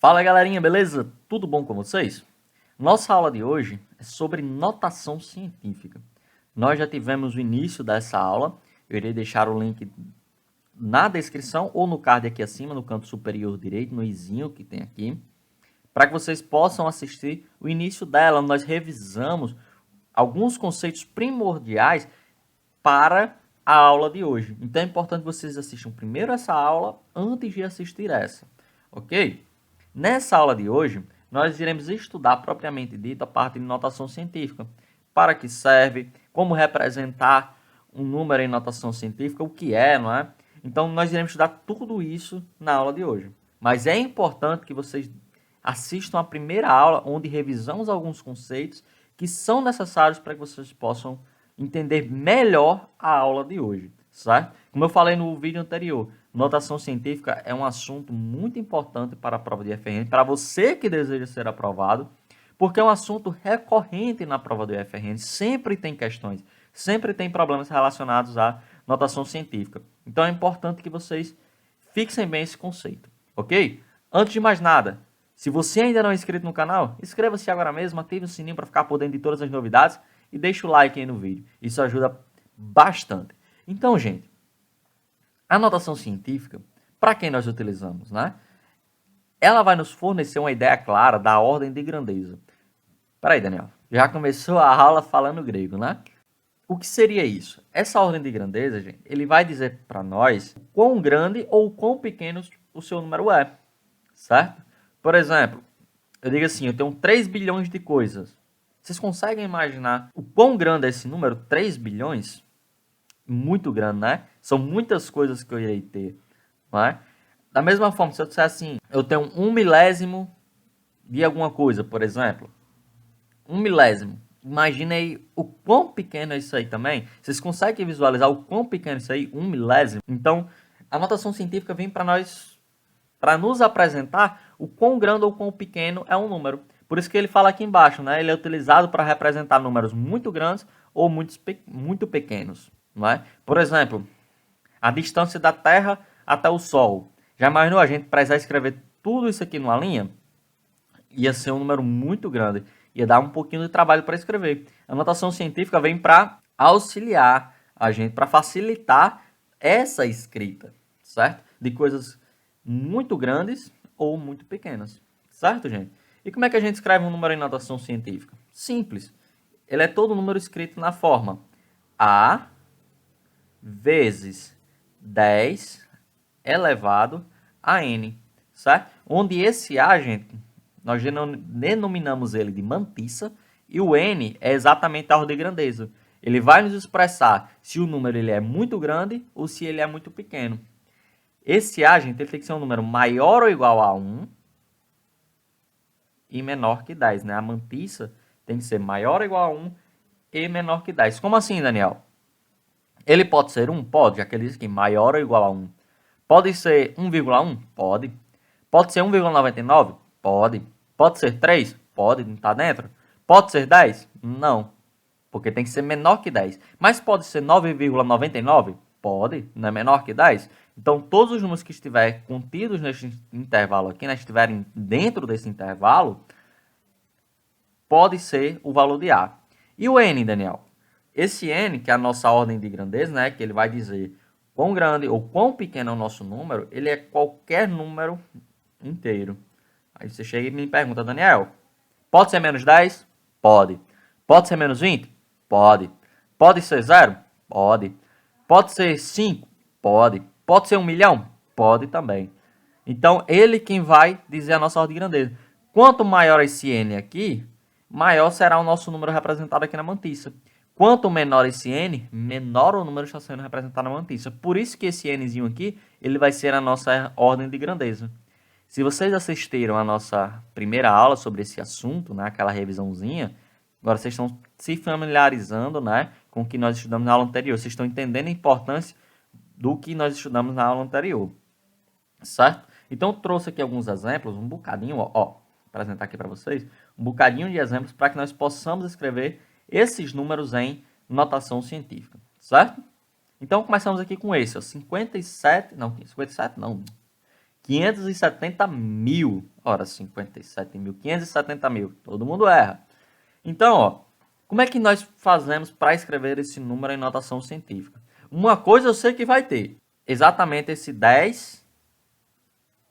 Fala galerinha, beleza? Tudo bom com vocês? Nossa aula de hoje é sobre notação científica. Nós já tivemos o início dessa aula, eu irei deixar o link na descrição ou no card aqui acima, no canto superior direito, no izinho que tem aqui, para que vocês possam assistir o início dela. Nós revisamos alguns conceitos primordiais para a aula de hoje. Então é importante que vocês assistam primeiro essa aula antes de assistir essa, ok? Nessa aula de hoje, nós iremos estudar propriamente dito a parte de notação científica. Para que serve, como representar um número em notação científica, o que é, não é? Então, nós iremos estudar tudo isso na aula de hoje. Mas é importante que vocês assistam a primeira aula, onde revisamos alguns conceitos que são necessários para que vocês possam entender melhor a aula de hoje, certo? Como eu falei no vídeo anterior, notação científica é um assunto muito importante para a prova de IFRN, para você que deseja ser aprovado, porque é um assunto recorrente na prova do IFRN, sempre tem questões, sempre tem problemas relacionados à notação científica. Então é importante que vocês fixem bem esse conceito, ok? Antes de mais nada, se você ainda não é inscrito no canal, inscreva-se agora mesmo, ative o sininho para ficar por dentro de todas as novidades e deixe o like aí no vídeo. Isso ajuda bastante. Então, gente, a notação científica, para quem nós utilizamos, né? Ela vai nos fornecer uma ideia clara da ordem de grandeza. Peraí, Daniel, já começou a aula falando grego, né? O que seria isso? Essa ordem de grandeza, gente, ele vai dizer para nós quão grande ou quão pequeno o seu número é, certo? Por exemplo, eu digo assim, eu tenho 3 bilhões de coisas. Vocês conseguem imaginar o quão grande é esse número? 3 bilhões? Muito grande, né? São muitas coisas que eu irei ter, não é? Da mesma forma, se eu disser assim, eu tenho 1/1000 de alguma coisa, por exemplo. 1/1000. Imagina aí o quão pequeno é isso aí também. Vocês conseguem visualizar o quão pequeno é isso aí? 1/1000. Então, a notação científica vem para nós, para nos apresentar o quão grande ou quão pequeno é um número. Por isso que ele fala aqui embaixo, né? Ele é utilizado para representar números muito grandes ou muito pequenos, não é? Por exemplo, a distância da Terra até o Sol. Já imaginou a gente precisar escrever tudo isso aqui numa linha? Ia ser um número muito grande. Ia dar um pouquinho de trabalho para escrever. A notação científica vem para auxiliar a gente, para facilitar essa escrita, certo? De coisas muito grandes ou muito pequenas, certo, gente? E como é que a gente escreve um número em notação científica? Simples. Ele é todo número escrito na forma A vezes 10 elevado a n, certo? Onde esse A, gente, nós denominamos ele de mantissa e o n é exatamente a ordem de grandeza. Ele vai nos expressar se o número ele é muito grande ou se ele é muito pequeno. Esse A, gente, ele tem que ser um número maior ou igual a 1 e menor que 10, né? A mantissa tem que ser maior ou igual a 1 e menor que 10. Como assim, Daniel? Ele pode ser 1? Pode, já que ele diz que maior ou igual a 1. Pode ser 1,1? Pode. Pode ser 1,99? Pode. Pode ser 3? Pode, não está dentro. Pode ser 10? Não, porque tem que ser menor que 10. Mas pode ser 9,99? Pode, não é menor que 10. Então, todos os números que estiverem contidos neste intervalo aqui, né, estiverem dentro desse intervalo, pode ser o valor de A. E o N, Daniel? Esse N, que é a nossa ordem de grandeza, né, que ele vai dizer quão grande ou quão pequeno é o nosso número, ele é qualquer número inteiro. Aí você chega e me pergunta, Daniel, pode ser menos 10? Pode. Pode ser menos 20? Pode. Pode ser 0? Pode. Pode ser 5? Pode. Pode ser 1 milhão? Pode também. Então, ele quem vai dizer a nossa ordem de grandeza. Quanto maior esse N aqui, maior será o nosso número representado aqui na mantissa. Quanto menor esse N, menor o número está sendo representado na mantissa. Por isso que esse Nzinho aqui, ele vai ser a nossa ordem de grandeza. Se vocês assistiram a nossa primeira aula sobre esse assunto, né, aquela revisãozinha, agora vocês estão se familiarizando, né, com o que nós estudamos na aula anterior. Vocês estão entendendo a importância do que nós estudamos na aula anterior, certo? Então, eu trouxe aqui alguns exemplos, um bocadinho, ó, apresentar aqui para vocês, um bocadinho de exemplos para que nós possamos escrever esses números em notação científica, certo? Então, começamos aqui com esse, ó, 57 não, 570 mil. Ora, 57 mil, 570 mil. Todo mundo erra. Então, ó, como é que nós fazemos para escrever esse número em notação científica? Uma coisa eu sei que vai ter. Exatamente esse 10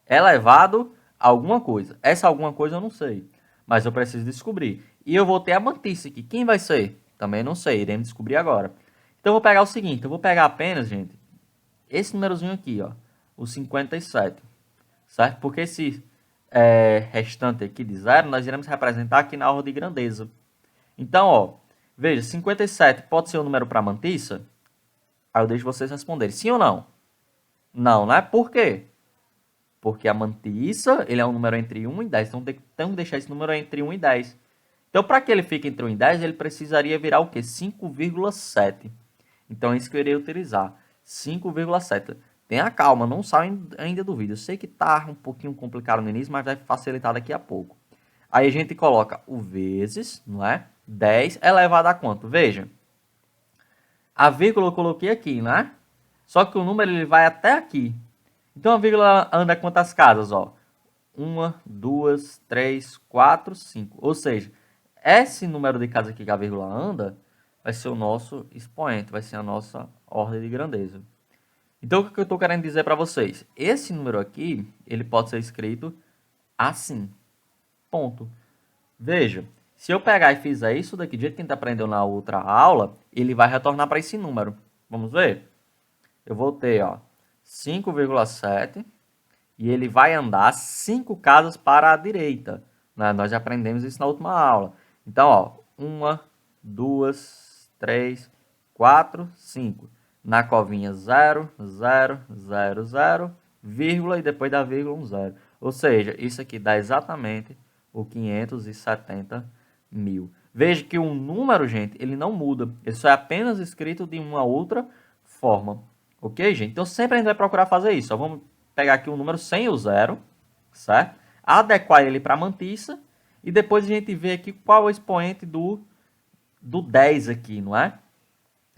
elevado a alguma coisa. Essa alguma coisa eu não sei. Mas eu preciso descobrir. E eu vou ter a mantice aqui. Quem vai ser? Também não sei. Iremos descobrir agora. Então eu vou pegar o seguinte. Eu vou pegar apenas, gente, esse númerozinho aqui, ó. O 57. Certo? Porque esse restante aqui de 0, nós iremos representar aqui na ordem de grandeza. Então, ó. Veja, 57 pode ser um número para mantiça? Aí eu deixo vocês responderem. Sim ou não? Não, né? Por quê? Porque a mantiça, ele é um número entre 1 e 10. Então, temos que deixar esse número entre 1 e 10. Então, para que ele fique entre 1 e 10, ele precisaria virar o quê? 5,7. Então, é isso que eu irei utilizar. 5,7. Tenha calma, não saia ainda do vídeo. Eu sei que está um pouquinho complicado no início, mas vai facilitar daqui a pouco. Aí a gente coloca o vezes, não é? 10 elevado a quanto? Veja. A vírgula eu coloquei aqui, né? Só que o número ele vai até aqui. Então a vírgula anda quantas casas, ó? 1, 2, 3, 4, 5. Ou seja, esse número de casas aqui que a vírgula anda vai ser o nosso expoente, vai ser a nossa ordem de grandeza. Então o que eu estou querendo dizer para vocês? Esse número aqui, ele pode ser escrito assim. Ponto. Veja, se eu pegar e fizer isso daqui, do jeito que a gente aprendeu na outra aula, ele vai retornar para esse número. Vamos ver? Eu vou ter, ó, 5,7 e ele vai andar 5 casas para a direita. Né? Nós já aprendemos isso na última aula. Então, ó, 1, 2, 3, 4, 5. Na covinha 0, 0, 0, 0, vírgula e depois da vírgula um 0. Ou seja, isso aqui dá exatamente o 570 mil. Veja que o número, gente, ele não muda. Ele só é apenas escrito de uma outra forma. Ok, gente? Então, sempre a gente vai procurar fazer isso. Ó, vamos pegar aqui um número sem o zero, certo? Adequar ele para a mantiça. E depois a gente vê aqui qual é o expoente do 10 aqui, não é?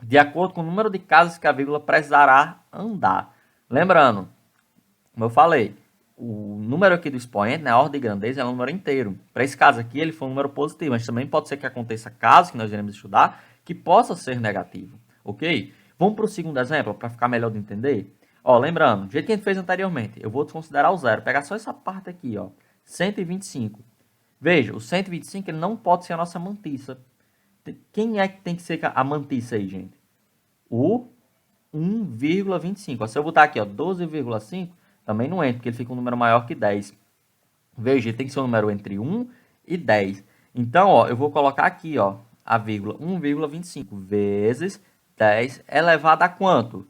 De acordo com o número de casas que a vírgula precisará andar. Lembrando, como eu falei, o número aqui do expoente, né, a ordem de grandeza, é um número inteiro. Para esse caso aqui, ele foi um número positivo, mas também pode ser que aconteça casos que nós iremos estudar que possa ser negativo, ok? Vamos para o segundo exemplo, para ficar melhor de entender. Ó, lembrando, do jeito que a gente fez anteriormente, eu vou desconsiderar o zero, pegar só essa parte aqui, ó, 125. Veja, o 125 ele não pode ser a nossa mantiça. Quem é que tem que ser a mantiça aí, gente? O 1,25. Se eu botar aqui, ó, 12,5, também não entra, porque ele fica um número maior que 10. Veja, ele tem que ser um número entre 1 e 10. Então, ó, eu vou colocar aqui, ó, a vírgula 1,25 vezes 10 elevado a quanto?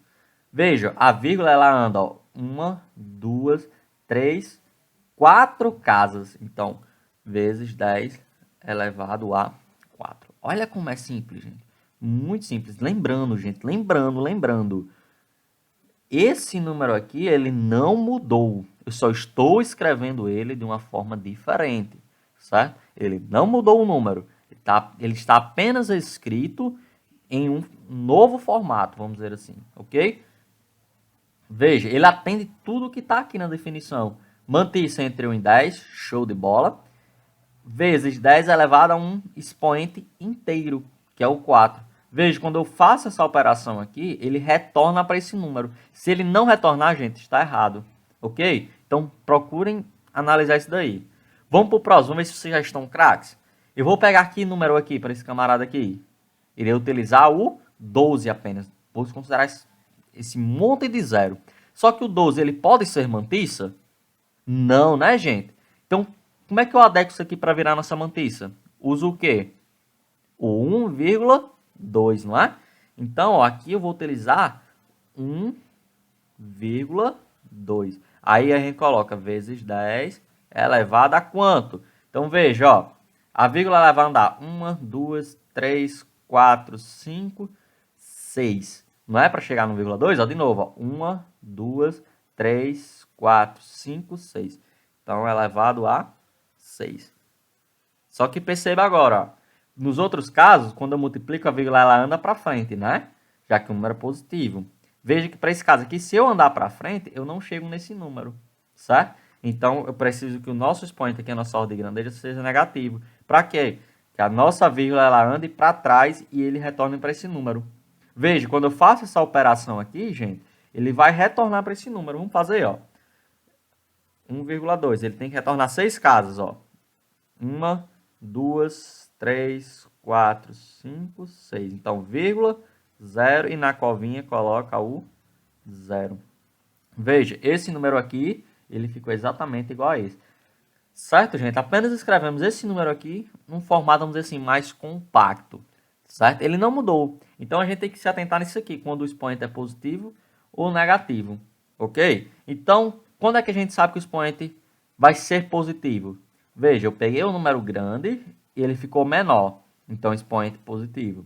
Veja, a vírgula ela anda, ó, 1, 2, 3, 4 casas. Então, vezes 10 elevado a 4. Olha como é simples, gente. Muito simples. Lembrando, gente, lembrando. Esse número aqui, ele não mudou. Eu só estou escrevendo ele de uma forma diferente, certo? Ele não mudou o número. Ele está apenas escrito em um novo formato, vamos dizer assim, ok? Veja, ele atende tudo que está aqui na definição. Mantice entre 1 e 10, show de bola. Vezes 10 elevado a um expoente inteiro, que é o 4. Veja, quando eu faço essa operação aqui, ele retorna para esse número. Se ele não retornar, gente, está errado. Ok? Então, procurem analisar isso daí. Vamos para o próximo, vamos ver se vocês já estão craques. Eu vou pegar aqui número aqui para esse camarada aqui. Irei utilizar o 12 apenas. Vou considerar esse monte de zero. Só que o 12, ele pode ser mantiça? Não, né, gente? Então, como é que eu adequo isso aqui para virar nossa mantiça? Uso o quê? O 1,2, não é? Então, ó, aqui eu vou utilizar 1,2. Aí a gente coloca vezes 10 elevado a quanto? Então, veja, ó, a vírgula ela vai andar 1, 2, 3, 4, 5, 6. Não é para chegar no 1,2? Ó, de novo, ó, 1, 2, 3, 4, 5, 6. Então, elevado a 6. Só que perceba agora, ó, nos outros casos, quando eu multiplico, a vírgula ela anda para frente, né? Já que o número é positivo. Veja que para esse caso aqui, se eu andar para frente, eu não chego nesse número, certo? Então, eu preciso que o nosso expoente aqui, a nossa ordem de grandeza, seja negativo. Para quê? Que a nossa vírgula ela ande para trás e ele retorne para esse número. Veja, quando eu faço essa operação aqui, gente, ele vai retornar para esse número. Vamos fazer, ó. 1,2. Ele tem que retornar 6 casas, ó. 1, 2, 3, 4, 5, 6. Então, vírgula, 0 e na covinha coloca o 0. Veja, esse número aqui, ele ficou exatamente igual a esse. Certo, gente? Apenas escrevemos esse número aqui num formato, vamos dizer assim, mais compacto. Certo? Ele não mudou. Então, a gente tem que se atentar nisso aqui, quando o expoente é positivo ou negativo. Ok? Então, quando é que a gente sabe que o expoente vai ser positivo? Veja, eu peguei um número grande e ele ficou menor. Então, expoente positivo.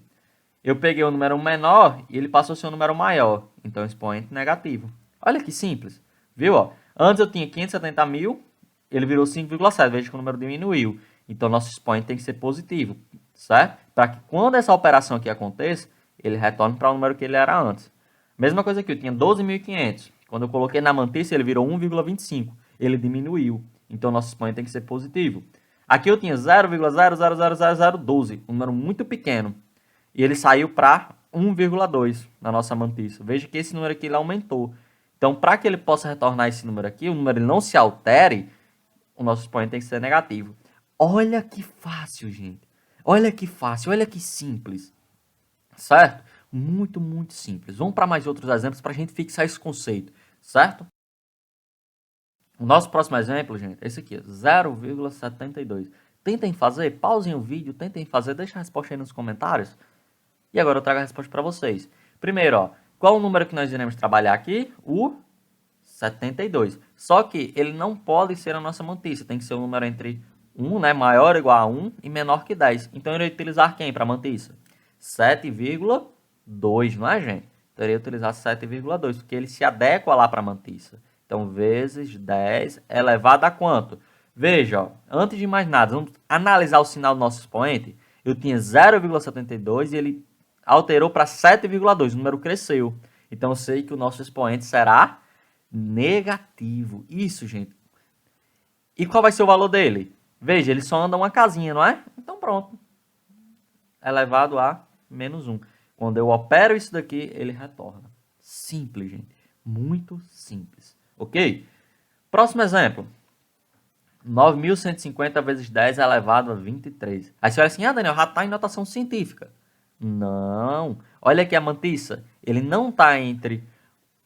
Eu peguei um número menor e ele passou a ser um número maior. Então, expoente negativo. Olha que simples. Viu? Ó? Antes eu tinha 570 mil, ele virou 5,7. Veja que o número diminuiu. Então, nosso expoente tem que ser positivo. Certo? Para que quando essa operação aqui aconteça, ele retorne para o número que ele era antes. Mesma coisa aqui, eu tinha 12.500. Quando eu coloquei na mantice, ele virou 1,25. Ele diminuiu. Então, nosso expoente tem que ser positivo. Aqui eu tinha 0,0000012, um número muito pequeno. E ele saiu para 1,2 na nossa mantice. Veja que esse número aqui ele aumentou. Então, para que ele possa retornar esse número aqui, o número ele não se altere, o nosso expoente tem que ser negativo. Olha que fácil, gente. Olha que fácil, olha que simples. Certo? Muito, muito simples. Vamos para mais outros exemplos para a gente fixar esse conceito. Certo? O nosso próximo exemplo, gente, é esse aqui, 0,72. Tentem fazer, pausem o vídeo, tentem fazer, deixa a resposta aí nos comentários. E agora eu trago a resposta para vocês. Primeiro, ó, qual o número que nós iremos trabalhar aqui? O 72. Só que ele não pode ser a nossa mantice, tem que ser um número entre 1, né, maior ou igual a 1 e menor que 10. Então eu irei utilizar quem para mantice? 7,2, não é, gente? Então eu irei utilizar 7,2, porque ele se adequa lá para a mantice. Então, vezes 10 elevado a quanto? Veja, ó, antes de mais nada, vamos analisar o sinal do nosso expoente. Eu tinha 0,72 e ele alterou para 7,2, o número cresceu. Então, eu sei que o nosso expoente será negativo. Isso, gente. E qual vai ser o valor dele? Veja, ele só anda uma casinha, não é? Então, pronto. Elevado a menos 1. Quando eu opero isso daqui, ele retorna. Simples, gente. Muito simples. Ok? Próximo exemplo. 9.150 vezes 10 elevado a 23. Aí você olha assim, Daniel, já está em notação científica. Não. Olha aqui a mantiça. Ele não está entre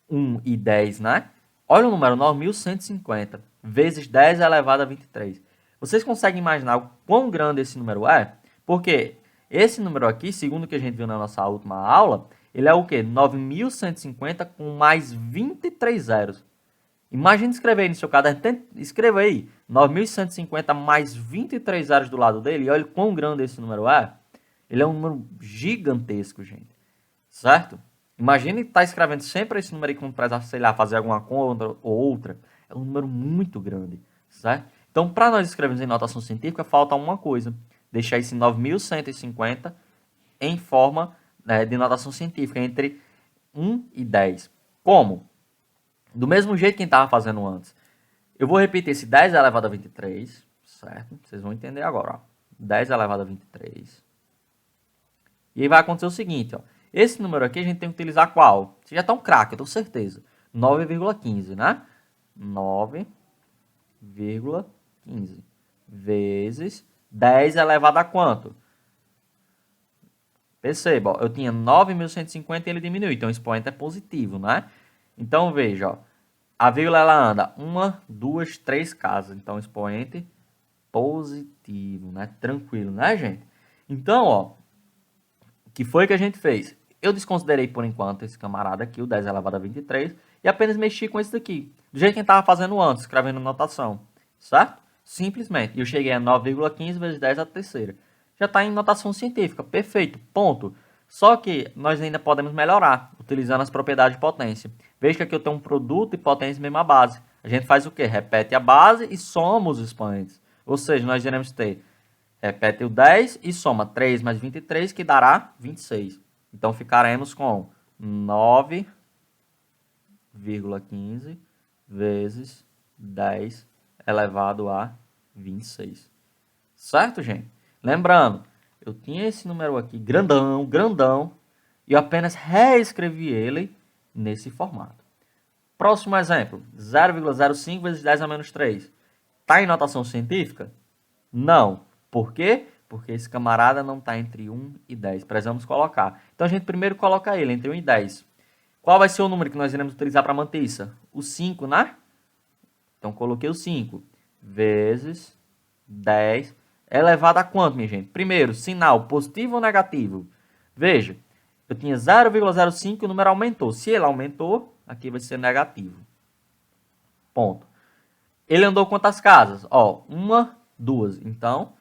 1 e 10, né? Olha o número, 9.150 vezes 10 elevado a 23. Vocês conseguem imaginar o quão grande esse número é? Porque esse número aqui, segundo o que a gente viu na nossa última aula, ele é o quê? 9.150 com mais 23 zeros. Imagina escrever aí no seu caderno, escreva aí, 9.150 mais 23 zeros do lado dele, e olha quão grande esse número é. Ele é um número gigantesco, gente. Certo? Imagine estar escrevendo sempre esse número aí quando precisar, sei lá, fazer alguma conta ou outra. É um número muito grande, certo? Então, para nós escrevermos em notação científica, falta uma coisa. Deixar esse 9.150 em forma, né, de notação científica, entre 1 e 10. Como? Do mesmo jeito que a gente estava fazendo antes. Eu vou repetir esse 10 elevado a 23, certo? Vocês vão entender agora, ó. 10 elevado a 23. E aí vai acontecer o seguinte, ó. Esse número aqui a gente tem que utilizar qual? Você já está um craque, eu tenho certeza. 9,15, né? 9,15 vezes 10 elevado a quanto? Perceba, ó, eu tinha 9.150 e ele diminuiu, então o expoente é positivo, né? Então veja, ó, a vírgula ela anda 1, 2, 3 casas, então o expoente positivo, né? Tranquilo, né, gente? Então, ó, o que foi que a gente fez? Eu desconsiderei por enquanto esse camarada aqui, o 10 elevado a 23, e apenas mexi com esse daqui, do jeito que a gente estava fazendo antes, escrevendo notação, certo? Simplesmente. E eu cheguei a 9,15 vezes 10 a terceira. Já está em notação científica, perfeito, ponto. Só que nós ainda podemos melhorar, utilizando as propriedades de potência. Veja que aqui eu tenho um produto e potência mesma base. A gente faz o quê? Repete a base e soma os expoentes. Ou seja, nós iremos ter, repete o 10 e soma 3 mais 23, que dará 26. Então, ficaremos com 9,15 vezes 10 elevado a 26. Certo, gente? Lembrando, eu tinha esse número aqui grandão, grandão, e eu apenas reescrevi ele nesse formato. Próximo exemplo, 0,05 vezes 10 a menos 3. Está em notação científica? Não. Por quê? Porque esse camarada não está entre 1 e 10. Precisamos colocar. Então, a gente primeiro coloca ele entre 1 e 10. Qual vai ser o número que nós iremos utilizar para manter isso? O 5, né? Então, coloquei o 5 vezes 10 elevado a quanto, minha gente? Primeiro, sinal positivo ou negativo? Veja, eu tinha 0,05 e o número aumentou. Se ele aumentou, aqui vai ser negativo. Ponto. Ele andou quantas casas? Ó, 1, 2. Então,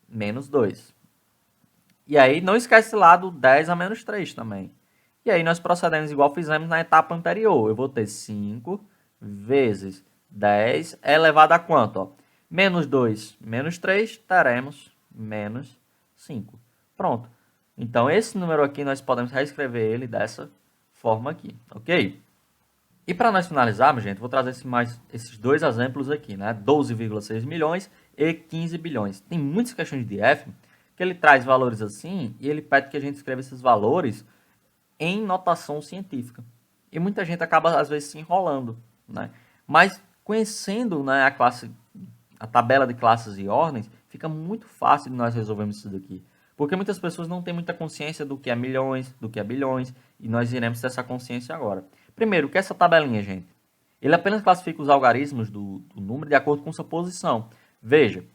menos 2. E aí, não esquece lá do 10 a menos 3 também. E aí, nós procedemos igual fizemos na etapa anterior. Eu vou ter 5 vezes 10 elevado a quanto? Ó? Menos 2, menos 3, teremos menos 5. Pronto. Então, esse número aqui, nós podemos reescrever ele dessa forma aqui, ok? E para nós finalizarmos, gente, vou trazer esses dois exemplos aqui, né? 12,6 milhões e 15 bilhões. Tem muitas questões de F que ele traz valores assim e ele pede que a gente escreva esses valores em notação científica. E muita gente acaba, às vezes, se enrolando, né? Mas conhecendo, né, a tabela de classes e ordens, fica muito fácil de nós resolvermos isso daqui. Porque muitas pessoas não têm muita consciência do que é milhões, do que é bilhões, e nós iremos ter essa consciência agora. Primeiro, o que é essa tabelinha, gente? Ele apenas classifica os algarismos do número de acordo com sua posição. Veja,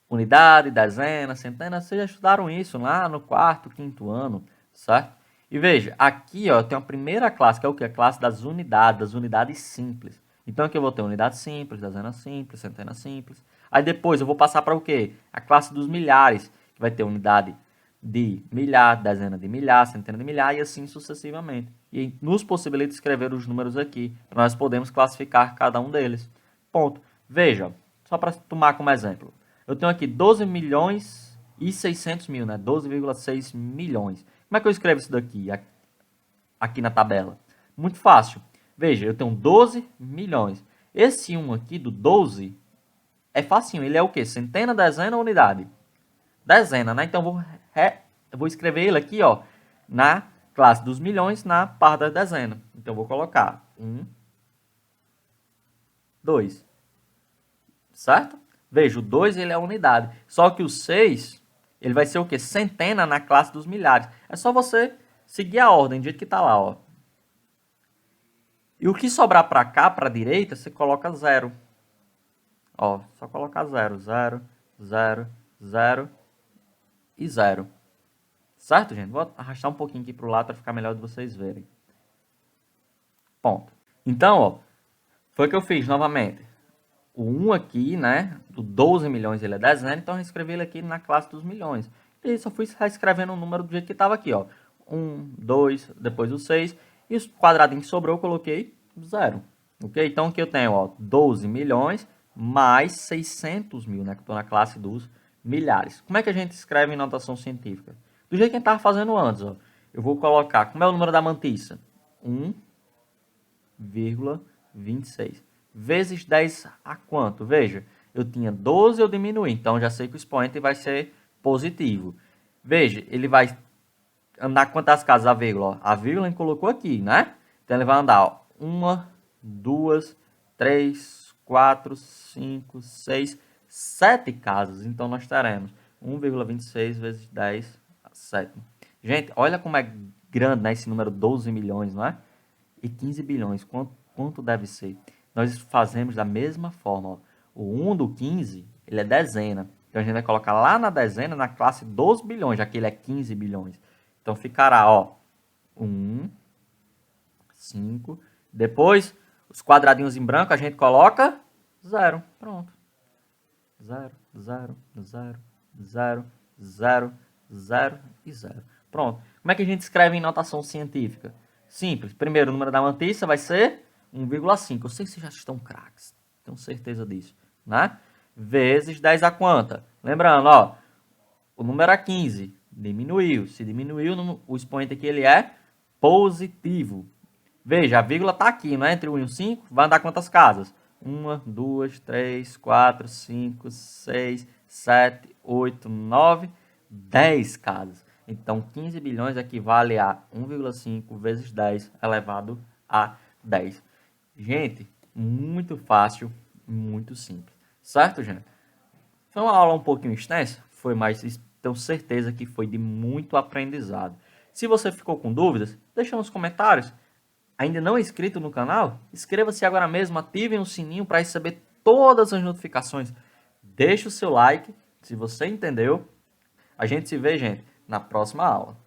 unidade, dezena, centena, vocês já estudaram isso lá no quarto, quinto ano, certo? E veja, aqui ó, tem a primeira classe, que é o que? A classe das unidades simples. Então aqui eu vou ter unidade simples, dezena simples, centena simples. Aí depois eu vou passar para o quê? A classe dos milhares, que vai ter unidade de milhar, dezena de milhar, centena de milhar e assim sucessivamente. E nos possibilita escrever os números aqui, para nós podermos classificar cada um deles. Ponto. Veja, só para tomar como exemplo. Eu tenho aqui 12 milhões e 600 mil, né? 12,6 milhões. Como é que eu escrevo isso daqui, aqui na tabela? Muito fácil. Veja, eu tenho 12 milhões. Esse 1 aqui do 12 é facinho. Ele é o quê? Centena, dezena ou unidade? Dezena, né? Então, eu vou escrever ele aqui, ó, na classe dos milhões, na parte da dezena. Então, eu vou colocar 1, 2. Certo? Veja, o 2 ele é a unidade. Só que o 6, ele vai ser o quê? Centena na classe dos milhares. É só você seguir a ordem do jeito que está lá, ó. E o que sobrar para cá, para a direita, você coloca 0. Ó, só colocar 0. 0, 0, 0 e 0. Certo, gente? Vou arrastar um pouquinho aqui para o lado para ficar melhor de vocês verem. Ponto. Então, ó, foi o que eu fiz novamente. O 1 aqui, né, do 12 milhões ele é dezena, então eu escrevi ele aqui na classe dos milhões. E só fui reescrevendo o número do jeito que estava aqui, ó. 1, 2, depois o 6, e os quadradinhos que sobrou eu coloquei 0. Ok? Então aqui eu tenho, ó, 12 milhões mais 600 mil, né, que estou na classe dos milhares. Como é que a gente escreve em notação científica? Do jeito que a gente estava fazendo antes, ó. Eu vou colocar, como é o número da mantiça? 1,26. Vezes 10 a quanto? Veja, eu tinha 12, eu diminui, então já sei que o expoente vai ser positivo. Veja, ele vai andar quantas casas a vírgula? Ó, a vírgula a gente colocou aqui, né? Então ele vai andar 1, 2, 3, 4, 5, 6, 7 casas. Então nós teremos 1,26 vezes 10 a 7. Gente, olha como é grande, né, esse número 12 milhões, não é? E 15 bilhões, quanto deve ser? Nós fazemos da mesma forma. Ó. O 1 do 15, ele é dezena. Então, a gente vai colocar lá na dezena, na classe dos bilhões, já que ele é 15 bilhões. Então, ficará, ó, 1, 5. Depois, os quadradinhos em branco, a gente coloca 0. Pronto. 0, 0, 0, 0, 0, 0 e 0. Pronto. Como é que a gente escreve em notação científica? Simples. Primeiro, o número da mantiça vai ser 1,5. Eu sei que vocês já estão craques. Tenho certeza disso. Né? Vezes 10 a quanta? Lembrando, ó, o número é 15. Diminuiu. Se diminuiu, o expoente aqui ele é positivo. Veja, a vírgula está aqui, né? Entre 1 e o 5. Vai andar quantas casas? 1, 2, 3, 4, 5, 6, 7, 8, 9, 10 casas. Então, 15 bilhões equivale a 1,5 vezes 10 elevado a 10. Gente, muito fácil, muito simples. Certo, gente? Foi uma aula um pouquinho extensa? Foi, mas tenho certeza que foi de muito aprendizado. Se você ficou com dúvidas, deixa nos comentários. Ainda não é inscrito no canal? Inscreva-se agora mesmo, ativem o sininho para receber todas as notificações. Deixe o seu like, se você entendeu. A gente se vê, gente, na próxima aula.